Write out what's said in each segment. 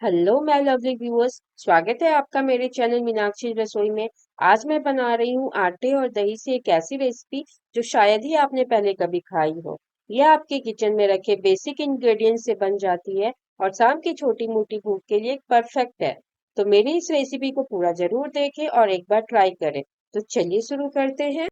Hello my lovely viewers, स्वागत है आपका मेरे चैनल मीनाक्षी रसोई में। आज मैं बना रही हूँ आटे और दही से एक ऐसी रेसिपी जो शायद ही आपने पहले कभी खाई हो। यह आपके किचन में रखे बेसिक इंग्रेडिएंट्स से बन जाती है और शाम की छोटी मोटी भूख के लिए परफेक्ट है। तो मेरी इस रेसिपी को पूरा जरूर देखें और एक बार ट्राई करें। तो चलिए शुरू करते हैं।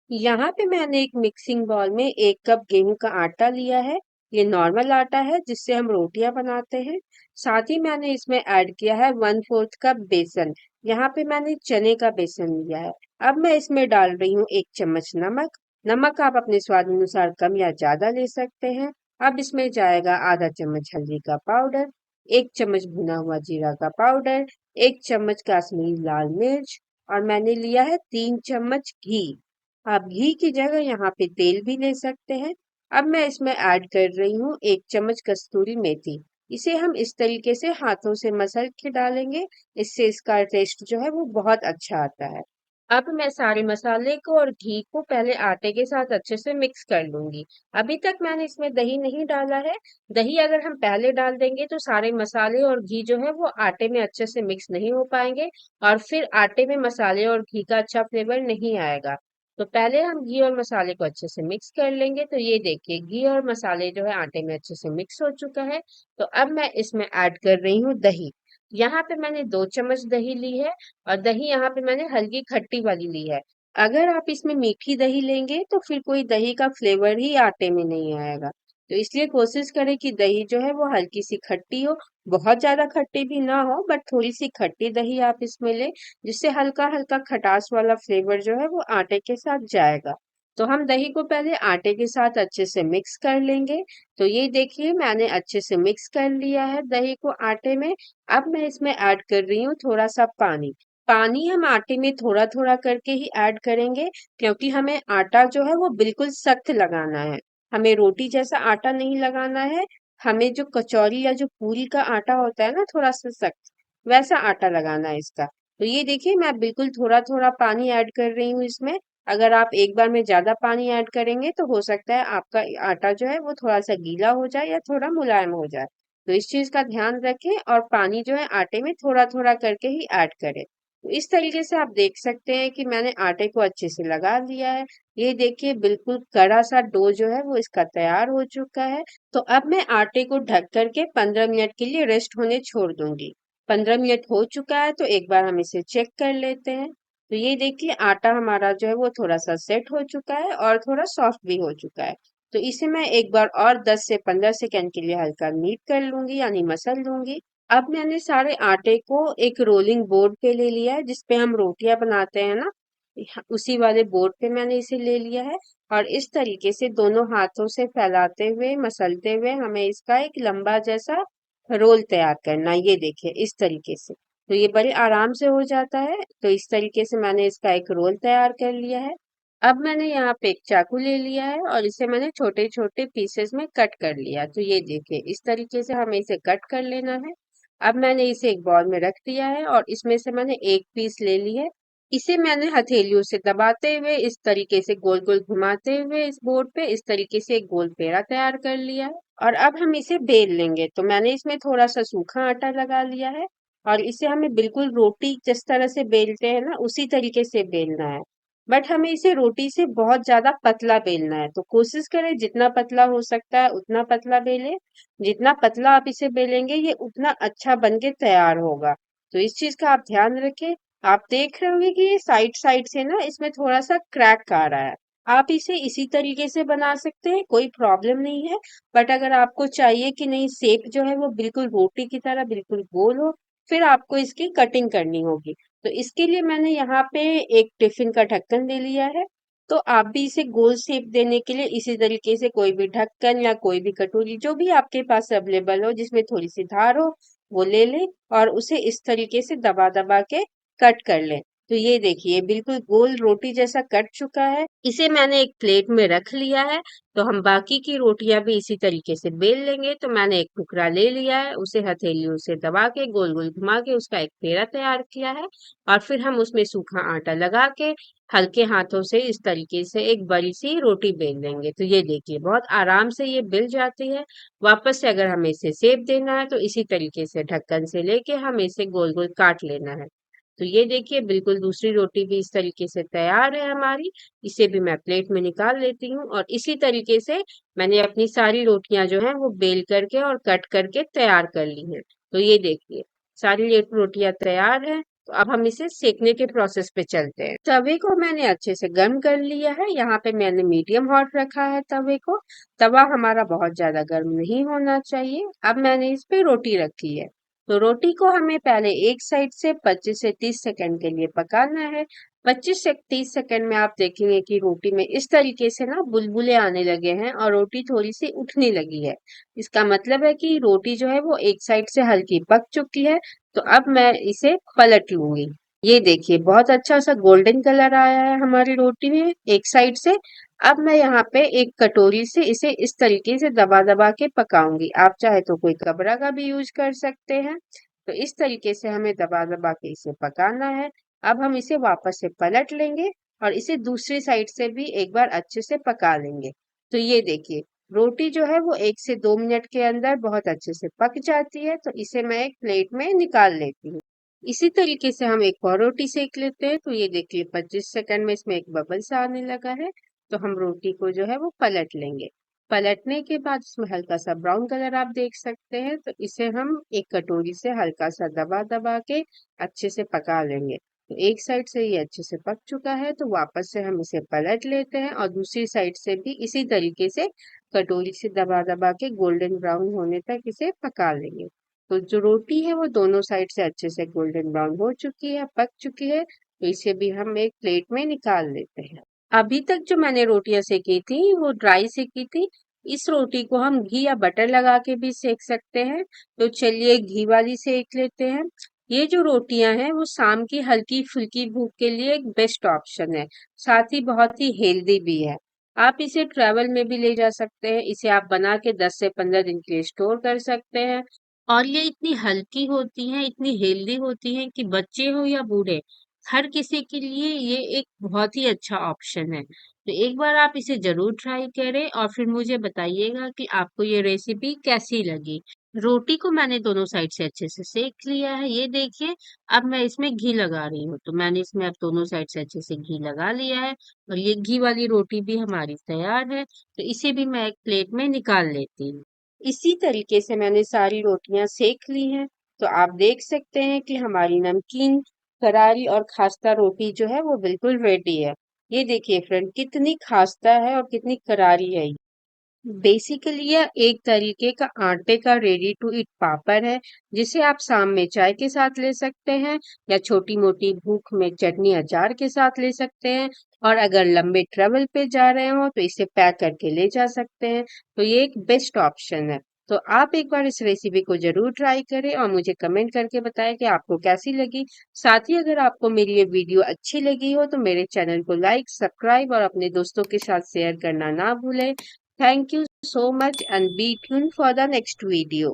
यहाँ पे मैंने एक मिक्सिंग बाउल में 1 कप गेहूं का आटा लिया है। ये नॉर्मल आटा है जिससे हम रोटियां बनाते हैं। साथ ही मैंने इसमें ऐड किया है 1/4 कप बेसन। यहाँ पे मैंने चने का बेसन लिया है। अब मैं इसमें डाल रही हूँ 1 चम्मच नमक। नमक आप अपने स्वाद अनुसार कम या ज्यादा ले सकते हैं। अब इसमें जाएगा आधा चम्मच हल्दी का पाउडर, 1 चम्मच भुना हुआ जीरा का पाउडर, 1 चम्मच कश्मीरी लाल मिर्च और मैंने लिया है 3 चम्मच घी। आप घी की जगह यहाँ पे तेल भी ले सकते हैं। अब मैं इसमें ऐड कर रही हूँ 1 चम्मच कस्तूरी मेथी। इसे हम इस तरीके से हाथों से मसल के डालेंगे। इससे इसका टेस्ट जो है वो बहुत अच्छा आता है। अब मैं सारे मसाले को और घी को पहले आटे के साथ अच्छे से मिक्स कर लूंगी। अभी तक मैंने इसमें दही नहीं डाला है। दही अगर हम पहले डाल देंगे तो सारे मसाले और घी जो है वो आटे में अच्छे से मिक्स नहीं हो पाएंगे और फिर आटे में मसाले और घी का अच्छा फ्लेवर नहीं आएगा। तो पहले हम घी और मसाले को अच्छे से मिक्स कर लेंगे। तो ये देखिए घी और मसाले जो है आटे में अच्छे से मिक्स हो चुका है। तो अब मैं इसमें ऐड कर रही हूँ दही। यहाँ पे मैंने 2 चम्मच दही ली है और दही यहाँ पे मैंने हल्की खट्टी वाली ली है। अगर आप इसमें मीठी दही लेंगे तो फिर कोई दही का फ्लेवर ही आटे में नहीं आएगा। तो इसलिए कोशिश करें कि दही जो है वो हल्की सी खट्टी हो। बहुत ज्यादा खट्टी भी ना हो बट थोड़ी सी खट्टी दही आप इसमें ले, जिससे हल्का हल्का खटास वाला फ्लेवर जो है वो आटे के साथ जाएगा। तो हम दही को पहले आटे के साथ अच्छे से मिक्स कर लेंगे। तो ये देखिए मैंने अच्छे से मिक्स कर लिया है दही को आटे में। अब मैं इसमें ऐड कर रही हूँ थोड़ा सा पानी। पानी हम आटे में थोड़ा थोड़ा करके ही ऐड करेंगे, क्योंकि हमें आटा जो है वो बिल्कुल सख्त लगाना है। हमें रोटी जैसा आटा नहीं लगाना है। हमें जो कचौरी या जो पूरी का आटा होता है ना थोड़ा सा सख्त, वैसा आटा लगाना है इसका। तो ये देखिए मैं बिल्कुल थोड़ा थोड़ा पानी ऐड कर रही हूँ इसमें। अगर आप एक बार में ज्यादा पानी ऐड करेंगे तो हो सकता है आपका आटा जो है वो थोड़ा सा गीला हो जाए या थोड़ा मुलायम हो जाए। तो इस चीज का ध्यान रखें और पानी जो है आटे में थोड़ा थोड़ा करके ही ऐड करें। तो इस तरीके से आप देख सकते हैं कि मैंने आटे को अच्छे से लगा लिया है। ये देखिए बिल्कुल कड़ा सा डो जो है वो इसका तैयार हो चुका है। तो अब मैं आटे को ढक करके 15 मिनट के लिए रेस्ट होने छोड़ दूंगी। 15 मिनट हो चुका है तो एक बार हम इसे चेक कर लेते हैं। तो ये देखिए आटा हमारा जो है वो थोड़ा सा सेट हो चुका है और थोड़ा सॉफ्ट भी हो चुका है। तो इसे मैं एक बार और 10 से 15 सेकंड के लिए हल्का नीट कर लूंगी यानी मसल लूंगी। अब मैंने सारे आटे को एक रोलिंग बोर्ड पे ले लिया है जिसपे हम रोटियां बनाते हैं ना, उसी वाले बोर्ड पे मैंने इसे ले लिया है। और इस तरीके से दोनों हाथों से फैलाते हुए मसलते हुए हमें इसका एक लंबा जैसा रोल तैयार करना है। ये देखिए इस तरीके से। तो ये बड़े आराम से हो जाता है। तो इस तरीके से मैंने इसका एक रोल तैयार कर लिया है। अब मैंने यहाँ पे एक चाकू ले लिया है और इसे मैंने छोटे छोटे पीसेस में कट कर लिया। तो ये देखिए इस तरीके से हमें इसे कट कर लेना है। अब मैंने इसे एक बॉल में रख दिया है और इसमें से मैंने एक पीस ले ली है। इसे मैंने हथेलियों से दबाते हुए इस तरीके से गोल गोल घुमाते हुए इस बोर्ड पे इस तरीके से एक गोल पेड़ा तैयार कर लिया है। और अब हम इसे बेल लेंगे। तो मैंने इसमें थोड़ा सा सूखा आटा लगा लिया है और इसे हमें बिल्कुल रोटी जिस तरह से बेलते हैं ना उसी तरीके से बेलना है। बट हमें इसे रोटी से बहुत ज्यादा पतला बेलना है। तो कोशिश करें जितना पतला हो सकता है उतना पतला बेले। जितना पतला आप इसे बेलेंगे ये उतना अच्छा बन के तैयार होगा। तो इस चीज का आप ध्यान रखें। आप देख रहे होंगे कि ये साइड साइड से ना इसमें थोड़ा सा क्रैक आ रहा है। आप इसे इसी तरीके से बना सकते हैं, कोई प्रॉब्लम नहीं है। बट अगर आपको चाहिए कि नहीं शेप जो है वो बिल्कुल रोटी की तरह बिल्कुल गोल हो, फिर आपको इसकी कटिंग करनी होगी। तो इसके लिए मैंने यहाँ पे एक टिफिन का ढक्कन ले लिया है। तो आप भी इसे गोल शेप देने के लिए इसी तरीके से कोई भी ढक्कन या कोई भी कटोरी जो भी आपके पास अवेलेबल हो जिसमें थोड़ी सी धार हो वो ले लें और उसे इस तरीके से दबा दबा के कट कर लें। तो ये देखिए बिल्कुल गोल रोटी जैसा कट चुका है। इसे मैंने एक प्लेट में रख लिया है। तो हम बाकी की रोटियां भी इसी तरीके से बेल लेंगे। तो मैंने एक टुकड़ा ले लिया है, उसे हथेलियों से दबा के गोल गोल घुमा के उसका एक पेड़ा तैयार किया है। और फिर हम उसमें सूखा आटा लगा के हल्के हाथों से इस तरीके से एक बड़ी सी रोटी बेल लेंगे। तो ये देखिए बहुत आराम से ये बिल जाती है। वापस से अगर हमें इसे सेप देना है तो इसी तरीके से ढक्कन से लेके हमें इसे गोल गोल काट लेना है। तो ये देखिए बिल्कुल दूसरी रोटी भी इस तरीके से तैयार है हमारी। इसे भी मैं प्लेट में निकाल लेती हूँ और इसी तरीके से मैंने अपनी सारी रोटियां जो है वो बेल करके और कट करके तैयार कर ली हैं। तो ये देखिए सारी रोटियां तैयार है। तो अब हम इसे सेकने के प्रोसेस पे चलते हैं। तवे को मैंने अच्छे से गर्म कर लिया है। यहाँ पे मैंने मीडियम हॉट रखा है तवे को। तवा हमारा बहुत ज्यादा गर्म नहीं होना चाहिए। अब मैंने इस पे रोटी रखी है। तो रोटी को हमें पहले एक साइड से 25 से 30 सेकंड के लिए पकाना है। 25 से 30 सेकंड में आप देखेंगे कि रोटी में इस तरीके से ना बुलबुले आने लगे हैं और रोटी थोड़ी सी उठने लगी है। इसका मतलब है कि रोटी जो है वो एक साइड से हल्की पक चुकी है। तो अब मैं इसे पलट लूंगी। ये देखिए बहुत अच्छा सा गोल्डन कलर आया है हमारी रोटी में एक साइड से। अब मैं यहाँ पे एक कटोरी से इसे इस तरीके से दबा दबा के पकाऊंगी। आप चाहे तो कोई कपड़ा का भी यूज कर सकते हैं। तो इस तरीके से हमें दबा दबा के इसे पकाना है। अब हम इसे वापस से पलट लेंगे और इसे दूसरी साइड से भी एक बार अच्छे से पका लेंगे। तो ये देखिए रोटी जो है वो 1 से 2 मिनट के अंदर बहुत अच्छे से पक जाती है। तो इसे मैं एक प्लेट में निकाल लेती हूँ। इसी तरीके से हम एक और रोटी सेक लेते हैं। तो ये देखिए 25 सेकंड में इसमें एक बबल्स आने लगा है। तो हम रोटी को जो है वो पलट लेंगे। पलटने के बाद इसमें हल्का सा ब्राउन कलर आप देख सकते हैं। तो इसे हम एक कटोरी से हल्का सा दबा दबा के अच्छे से पका लेंगे। तो एक साइड से ये अच्छे से पक चुका है। तो वापस से हम इसे पलट लेते हैं और दूसरी साइड से भी इसी तरीके से कटोरी से दबा दबा के गोल्डन ब्राउन होने तक इसे पका लेंगे। तो जो रोटी है वो दोनों साइड से अच्छे से गोल्डन ब्राउन हो चुकी है, पक चुकी है। तो इसे भी हम एक प्लेट में निकाल लेते हैं। अभी तक जो मैंने रोटियां सेकी थी वो ड्राई सेकी थी। इस रोटी को हम घी या बटर लगा के भी सेक सकते हैं। तो चलिए घी वाली सेक लेते हैं। ये जो रोटियां हैं वो शाम की हल्की फुल्की भूख के लिए एक बेस्ट ऑप्शन है। साथ ही बहुत ही हेल्दी भी है। आप इसे ट्रैवल में भी ले जा सकते हैं। इसे आप बना के 10 से 15 दिन के लिए स्टोर कर सकते हैं। और ये इतनी हल्की होती हैं, इतनी हेल्दी होती हैं कि बच्चे हो या बूढ़े, हर किसी के लिए ये एक बहुत ही अच्छा ऑप्शन है। तो एक बार आप इसे ज़रूर ट्राई करें और फिर मुझे बताइएगा कि आपको ये रेसिपी कैसी लगी। रोटी को मैंने दोनों साइड से अच्छे से सेक लिया है। ये देखिए अब मैं इसमें घी लगा रही हूँ। तो मैंने इसमें अब दोनों साइड से अच्छे से घी लगा लिया है और ये घी वाली रोटी भी हमारी तैयार है। तो इसे भी मैं एक प्लेट में निकाल लेती हूँ। इसी तरीके से मैंने सारी रोटियां सेक ली हैं। तो आप देख सकते हैं कि हमारी नमकीन करारी और खास्ता रोटी जो है वो बिल्कुल रेडी है। ये देखिए फ्रेंड कितनी खास्ता है और कितनी करारी है। बेसिकली यह एक तरीके का आटे का रेडी टू ईट पापड़ है, जिसे आप शाम में चाय के साथ ले सकते हैं या छोटी मोटी भूख में चटनी अचार के साथ ले सकते हैं। और अगर लंबे ट्रेवल पे जा रहे हो तो इसे पैक करके ले जा सकते हैं। तो ये एक बेस्ट ऑप्शन है। तो आप एक बार इस रेसिपी को जरूर ट्राई करें और मुझे कमेंट करके बताएं कि आपको कैसी लगी। साथ ही अगर आपको मेरी ये वीडियो अच्छी लगी हो तो मेरे चैनल को लाइक सब्सक्राइब और अपने दोस्तों के साथ शेयर करना ना भूलें। Thank you so much and be tuned for the next video.